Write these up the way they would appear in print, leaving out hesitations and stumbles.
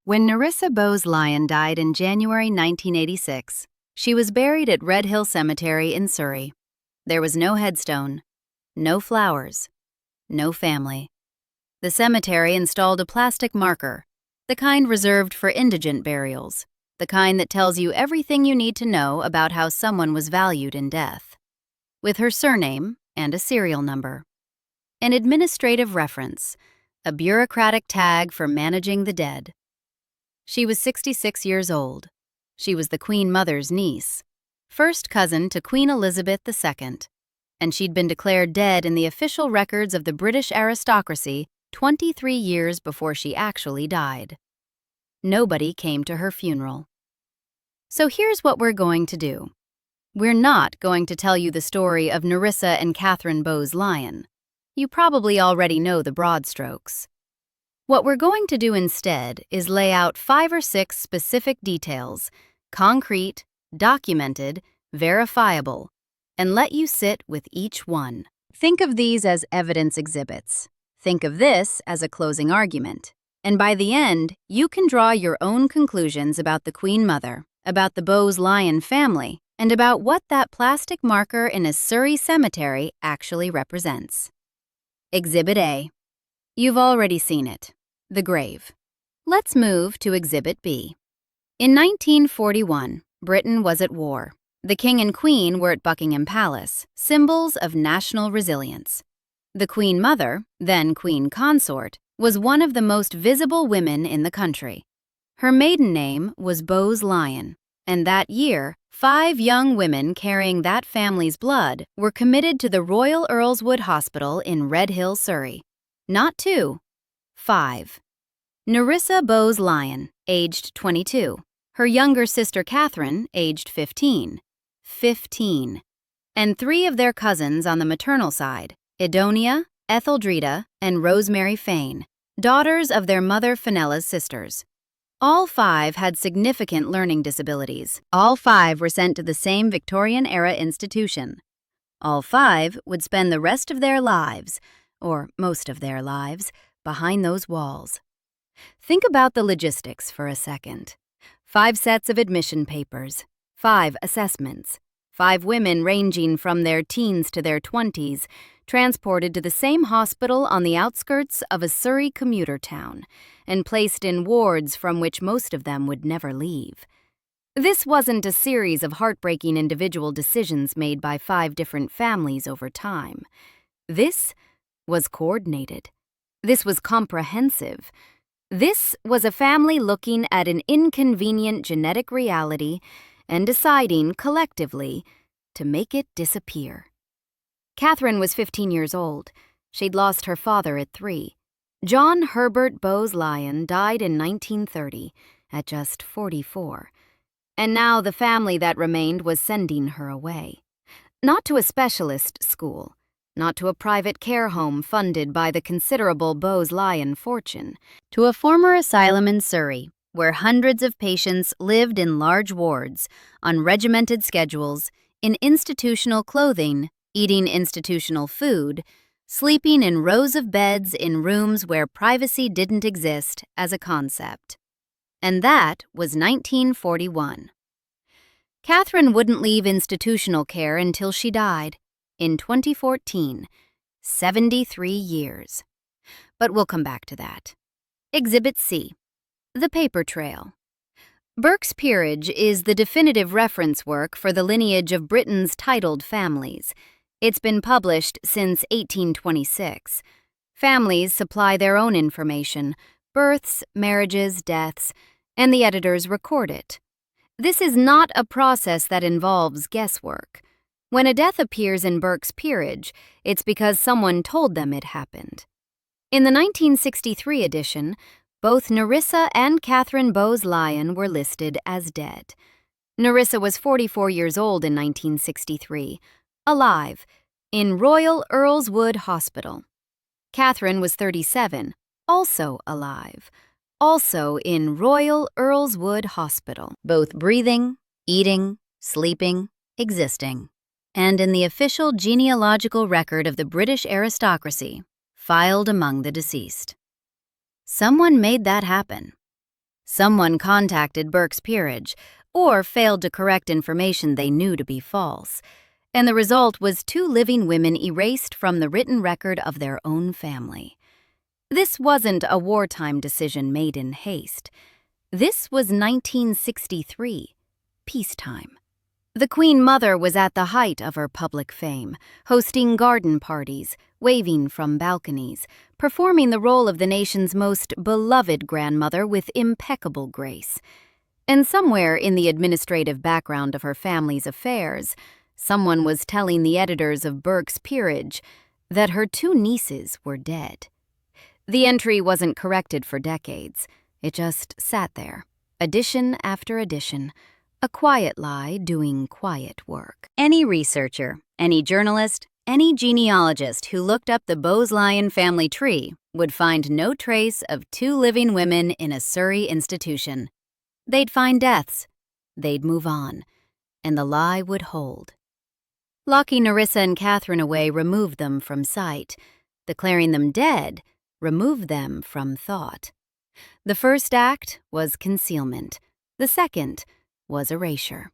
When Nerissa Bowes-Lyon died in January 1986, she was buried at Redhill Cemetery in Surrey. There was no headstone, no flowers, no family. The cemetery installed a plastic marker, the kind reserved for indigent burials, the kind that tells you everything you need to know about how someone was valued in death, with her surname and a serial number. An administrative reference, a bureaucratic tag for managing the dead. She was 66 years old. She was the Queen Mother's niece, first cousin to Queen Elizabeth II, and she'd been declared dead in the official records of the British aristocracy 23 years before she actually died. Nobody came to her funeral. So here's what we're going to do. We're not going to tell you the story of Nerissa and Katherine Bowes-Lyon. You probably already know the broad strokes. What we're going to do instead is lay out 5 or 6 specific details, concrete, documented, verifiable, and let you sit with each one. Think of these as evidence exhibits. Think of this as a closing argument. And by the end, you can draw your own conclusions about the Queen Mother, about the Bowes-Lyon family, and about what that plastic marker in a Surrey cemetery actually represents. Exhibit A. You've already seen it. The grave. Let's move to Exhibit B. In 1941, Britain was at war. The King and Queen were at Buckingham Palace, symbols of national resilience. The Queen Mother, then Queen Consort, was one of the most visible women in the country. Her maiden name was Bowes-Lyon, and that year, 5 young women carrying that family's blood were committed to the Royal Earlswood Hospital in Redhill, Surrey. Not 2. 5. Nerissa Bowes-Lyon, aged 22. Her younger sister Katherine, aged 15. 15. And 3 of their cousins on the maternal side, Idonia, Etheldreda, and Rosemary Fane, daughters of their mother Fenella's sisters. All 5 had significant learning disabilities. All 5 were sent to the same Victorian-era institution. All 5 would spend the rest of their lives, or most of their lives, behind those walls. Think about the logistics for a second. 5 sets of admission papers, 5 assessments, 5 women ranging from their teens to their 20s, transported to the same hospital on the outskirts of a Surrey commuter town, and placed in wards from which most of them would never leave. This wasn't a series of heartbreaking individual decisions made by 5 different families over time. This was coordinated. This was comprehensive. This was a family looking at an inconvenient genetic reality and deciding collectively to make it disappear. Katherine was 15 years old. She'd lost her father at 3. John Herbert Bowes-Lyon died in 1930 at just 44. And now the family that remained was sending her away. Not to a specialist school, not to a private care home funded by the considerable Bowes-Lyon fortune, to a former asylum in Surrey, where hundreds of patients lived in large wards, on regimented schedules, in institutional clothing, eating institutional food, sleeping in rows of beds in rooms where privacy didn't exist as a concept. And that was 1941. Katherine wouldn't leave institutional care until she died. In 2014, 73 years. But we'll come back to that. Exhibit C. The paper trail. Burke's Peerage is the definitive reference work for the lineage of Britain's titled families. It's been published since 1826. Families supply their own information, births, marriages, deaths, and the editors record it. This is not a process that involves guesswork. When a death appears in Burke's Peerage, it's because someone told them it happened. In the 1963 edition, both Nerissa and Katherine Bowes-Lyon were listed as dead. Nerissa was 44 years old in 1963, alive, in Royal Earlswood Hospital. Katherine was 37, also alive, also in Royal Earlswood Hospital, both breathing, eating, sleeping, existing, and in the official genealogical record of the British aristocracy, filed among the deceased. Someone made that happen. Someone contacted Burke's Peerage, or failed to correct information they knew to be false, and the result was 2 living women erased from the written record of their own family. This wasn't a wartime decision made in haste. This was 1963, peacetime. The Queen Mother was at the height of her public fame, hosting garden parties, waving from balconies, performing the role of the nation's most beloved grandmother with impeccable grace. And somewhere in the administrative background of her family's affairs, someone was telling the editors of Burke's Peerage that her 2 nieces were dead. The entry wasn't corrected for decades. It just sat there, edition after edition, a quiet lie doing quiet work. Any researcher, any journalist, any genealogist who looked up the Bowes-Lyon family tree would find no trace of 2 living women in a Surrey institution. They'd find deaths, they'd move on, and the lie would hold. Locking Nerissa and Katherine away removed them from sight. Declaring them dead removed them from thought. The first act was concealment. The second was erasure.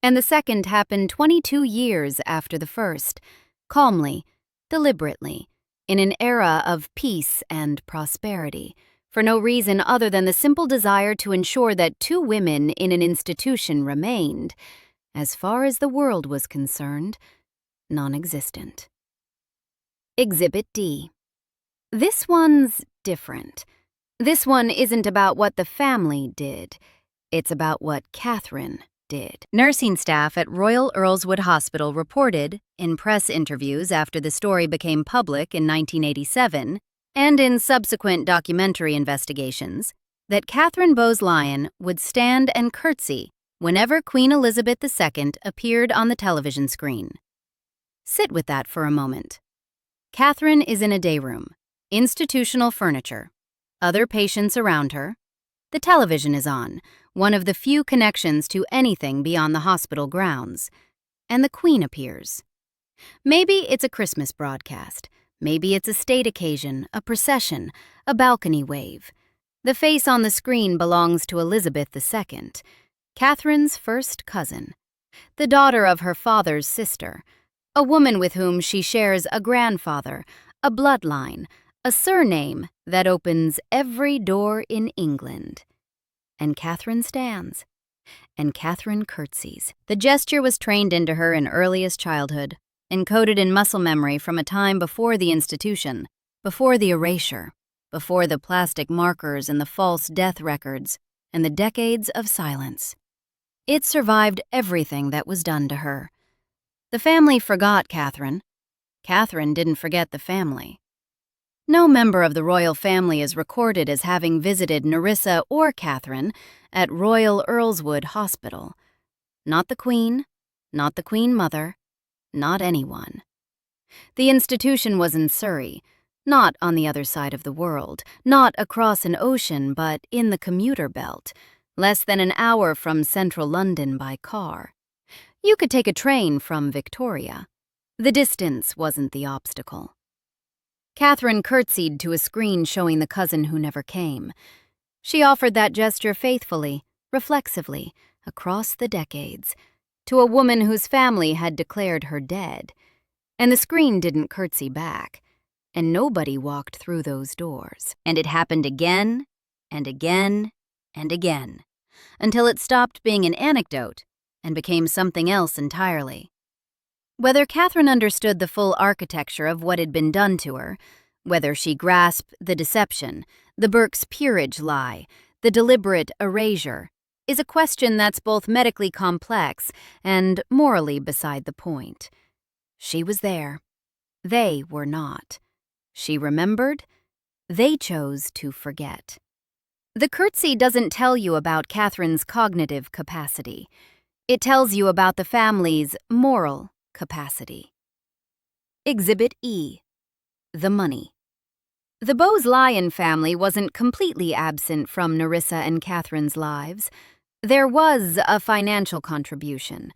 And the second happened 22 years after the first, calmly, deliberately, in an era of peace and prosperity, for no reason other than the simple desire to ensure that 2 women in an institution remained, as far as the world was concerned, non-existent. Exhibit D. This one's different. This one isn't about what the family did. It's about what Katherine did. Nursing staff at Royal Earlswood Hospital reported, in press interviews after the story became public in 1987, and in subsequent documentary investigations, that Katherine Bowes-Lyon would stand and curtsy whenever Queen Elizabeth II appeared on the television screen. Sit with that for a moment. Katherine is in a day room, institutional furniture, other patients around her. The television is on, one of the few connections to anything beyond the hospital grounds, and the Queen appears. Maybe it's a Christmas broadcast. Maybe it's a state occasion, a procession, a balcony wave. The face on the screen belongs to Elizabeth II, Katherine's first cousin, the daughter of her father's sister, a woman with whom she shares a grandfather, a bloodline, a surname that opens every door in England. And Katherine stands, and Katherine curtsies. The gesture was trained into her in earliest childhood, encoded in muscle memory from a time before the institution, before the erasure, before the plastic markers and the false death records, and the decades of silence. It survived everything that was done to her. The family forgot Katherine. Katherine didn't forget the family. No member of the royal family is recorded as having visited Nerissa or Katherine at Royal Earlswood Hospital. Not the Queen, not the Queen Mother, not anyone. The institution was in Surrey, not on the other side of the world, not across an ocean, but in the commuter belt, less than an hour from central London by car. You could take a train from Victoria. The distance wasn't the obstacle. Katherine curtsied to a screen showing the cousin who never came. She offered that gesture faithfully, reflexively, across the decades, to a woman whose family had declared her dead. And the screen didn't curtsy back, and nobody walked through those doors. And it happened again, and again, and again, until it stopped being an anecdote and became something else entirely. Whether Katherine understood the full architecture of what had been done to her, whether she grasped the deception, the Burke's Peerage lie, the deliberate erasure, is a question that's both medically complex and morally beside the point. She was there. They were not. She remembered. They chose to forget. The curtsy doesn't tell you about Katherine's cognitive capacity. It tells you about the family's moral capacity. Exhibit E. The money. The Bowes-Lyon family wasn't completely absent from Nerissa and Katherine's lives. There was a financial contribution.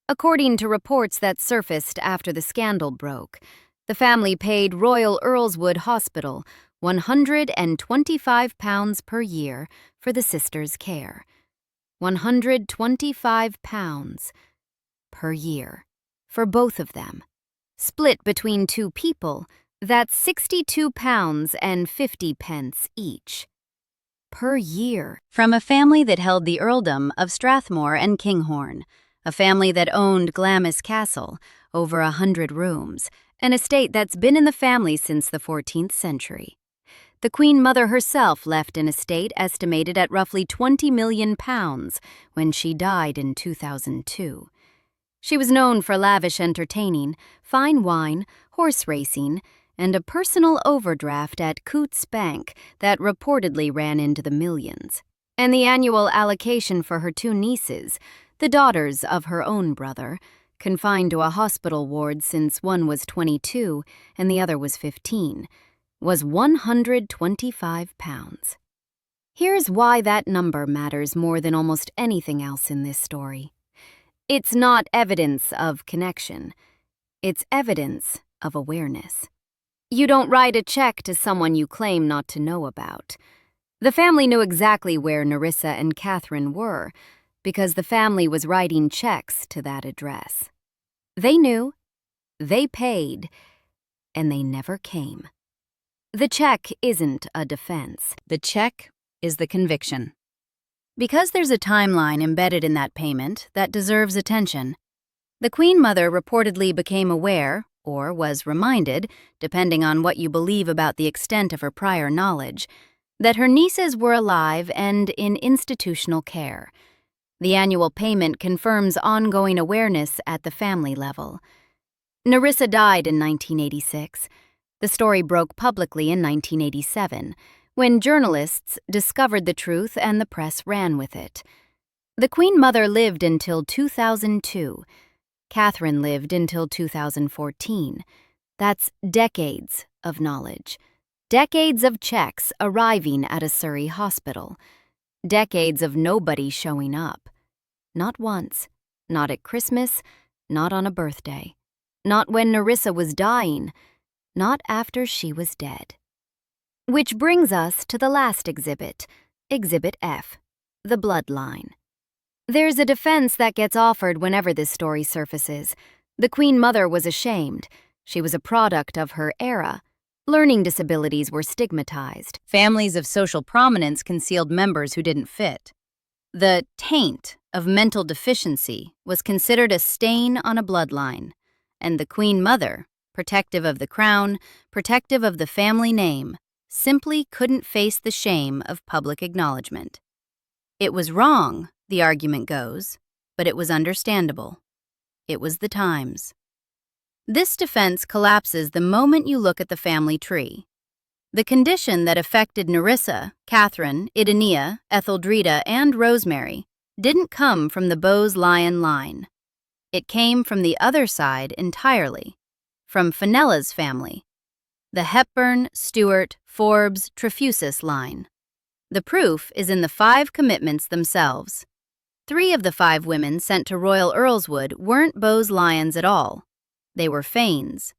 According to reports that surfaced after the scandal broke, the family paid Royal Earlswood Hospital £125 per year for the sisters' care. £125 per year for both of them. Split between two people, that's £62.50 each. Per year. From a family that held the earldom of Strathmore and Kinghorn, a family that owned Glamis Castle, over 100 rooms, an estate that's been in the family since the 14th century. The Queen Mother herself left an estate estimated at roughly £20 million when she died in 2002. She was known for lavish entertaining, fine wine, horse racing, and a personal overdraft at Coutts Bank that reportedly ran into the millions, and the annual allocation for her two nieces, the daughters of her own brother, confined to a hospital ward since one was 22 and the other was 15, was £125. Here's why that number matters more than almost anything else in this story. It's not evidence of connection. It's evidence of awareness. You don't write a check to someone you claim not to know about. The family knew exactly where Nerissa and Katherine were because the family was writing checks to that address. They knew, they paid, and they never came. The check isn't a defense. The check is the conviction. Because there's a timeline embedded in that payment that deserves attention, the Queen Mother reportedly became aware, or was reminded, depending on what you believe about the extent of her prior knowledge, that her nieces were alive and in institutional care. The annual payment confirms ongoing awareness at the family level. Nerissa died in 1986. The story broke publicly in 1987, when journalists discovered the truth and the press ran with it. The Queen Mother lived until 2002. Katherine lived until 2014. That's decades of knowledge. Decades of checks arriving at a Surrey hospital. Decades of nobody showing up. Not once. Not at Christmas. Not on a birthday. Not when Nerissa was dying. Not after she was dead. Which brings us to the last exhibit, Exhibit F, the bloodline. There's a defense that gets offered whenever this story surfaces. The Queen Mother was ashamed. She was a product of her era. Learning disabilities were stigmatized. Families of social prominence concealed members who didn't fit. The taint of mental deficiency was considered a stain on a bloodline, and the Queen Mother, protective of the crown, protective of the family name, simply couldn't face the shame of public acknowledgement. It was wrong, the argument goes, but it was understandable. It was the times. This defense collapses the moment you look at the family tree. The condition that affected Nerissa, Katherine, Idaneia, Etheldreda, and Rosemary didn't come from the Bowes-Lyon line. It came from the other side entirely, from Fenella's family, the Hepburn, Stewart, Forbes, Trefusis line. The proof is in the 5 commitments themselves. 3 of the 5 women sent to Royal Earlswood weren't Bowes-Lyons at all. They were Fanes.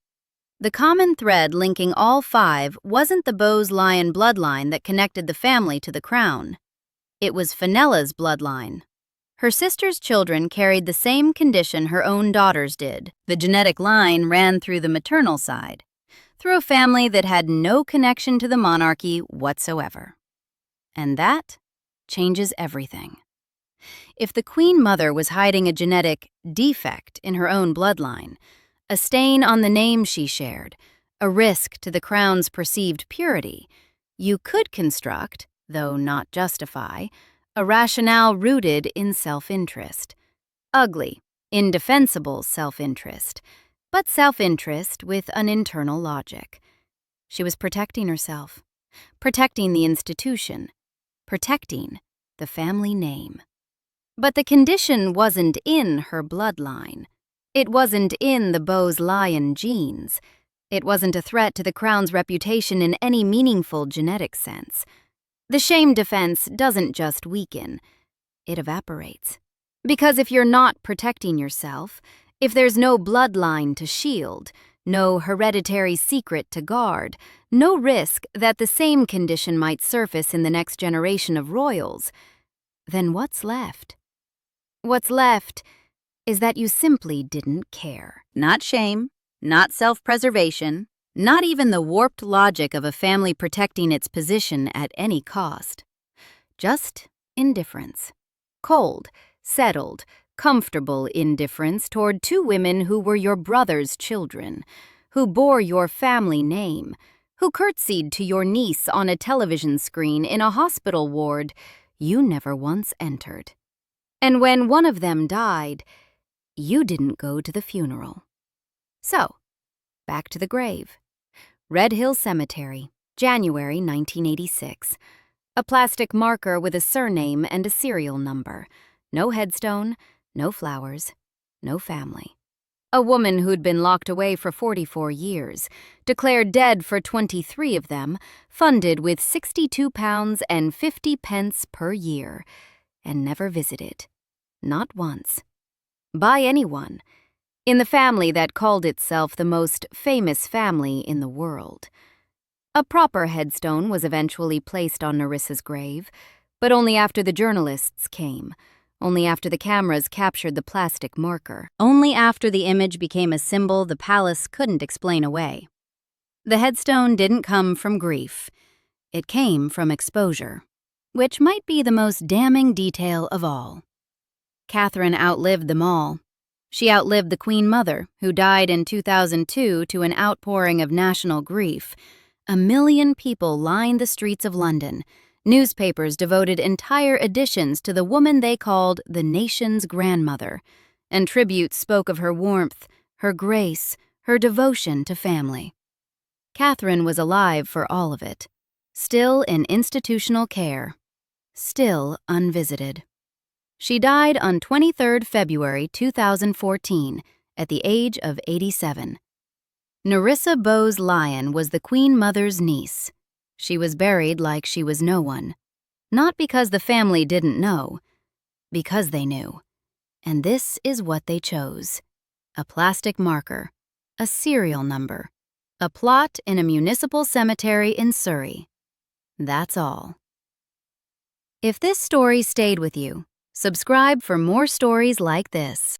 The common thread linking all 5 wasn't the Bowes-Lyon bloodline that connected the family to the crown. It was Fenella's bloodline. Her sister's children carried the same condition her own daughters did. The genetic line ran through the maternal side, through a family that had no connection to the monarchy whatsoever. And that changes everything. If the Queen Mother was hiding a genetic defect in her own bloodline, a stain on the name she shared, a risk to the crown's perceived purity, you could construct, though not justify, a rationale rooted in self-interest. Ugly, indefensible self-interest, but self-interest with an internal logic. She was protecting herself, protecting the institution, protecting the family name. But the condition wasn't in her bloodline. It wasn't in the Bowes-Lyon genes. It wasn't a threat to the crown's reputation in any meaningful genetic sense. The shame defense doesn't just weaken, it evaporates. Because if you're not protecting yourself, if there's no bloodline to shield, no hereditary secret to guard, no risk that the same condition might surface in the next generation of royals, then what's left? What's left is that you simply didn't care. Not shame, not self-preservation, not even the warped logic of a family protecting its position at any cost. Just indifference. Cold, settled, comfortable indifference toward two women who were your brother's children, who bore your family name, who curtsied to your niece on a television screen in a hospital ward you never once entered. And when one of them died, you didn't go to the funeral. So, back to the grave. Redhill Cemetery, January 1986. A plastic marker with a surname and a serial number. No headstone, no flowers, no family. A woman who'd been locked away for 44 years, declared dead for 23 of them, funded with £62.50 per year, and never visited. Not once. By anyone. In the family that called itself the most famous family in the world. A proper headstone was eventually placed on Nerissa's grave, but only after the journalists came, only after the cameras captured the plastic marker, only after the image became a symbol the palace couldn't explain away. The headstone didn't come from grief. It came from exposure, which might be the most damning detail of all. Katherine outlived them all. She outlived the Queen Mother, who died in 2002 to an outpouring of national grief. 1 million people lined the streets of London. Newspapers devoted entire editions to the woman they called the nation's grandmother, and tributes spoke of her warmth, her grace, her devotion to family. Katherine was alive for all of it, still in institutional care, still unvisited. She died on 23 February 2014 at the age of 87. Nerissa Bowes-Lyon was the Queen Mother's niece. She was buried like she was no one. Not because the family didn't know, because they knew. And this is what they chose. A plastic marker, a serial number, a plot in a municipal cemetery in Surrey. That's all. If this story stayed with you, subscribe for more stories like this.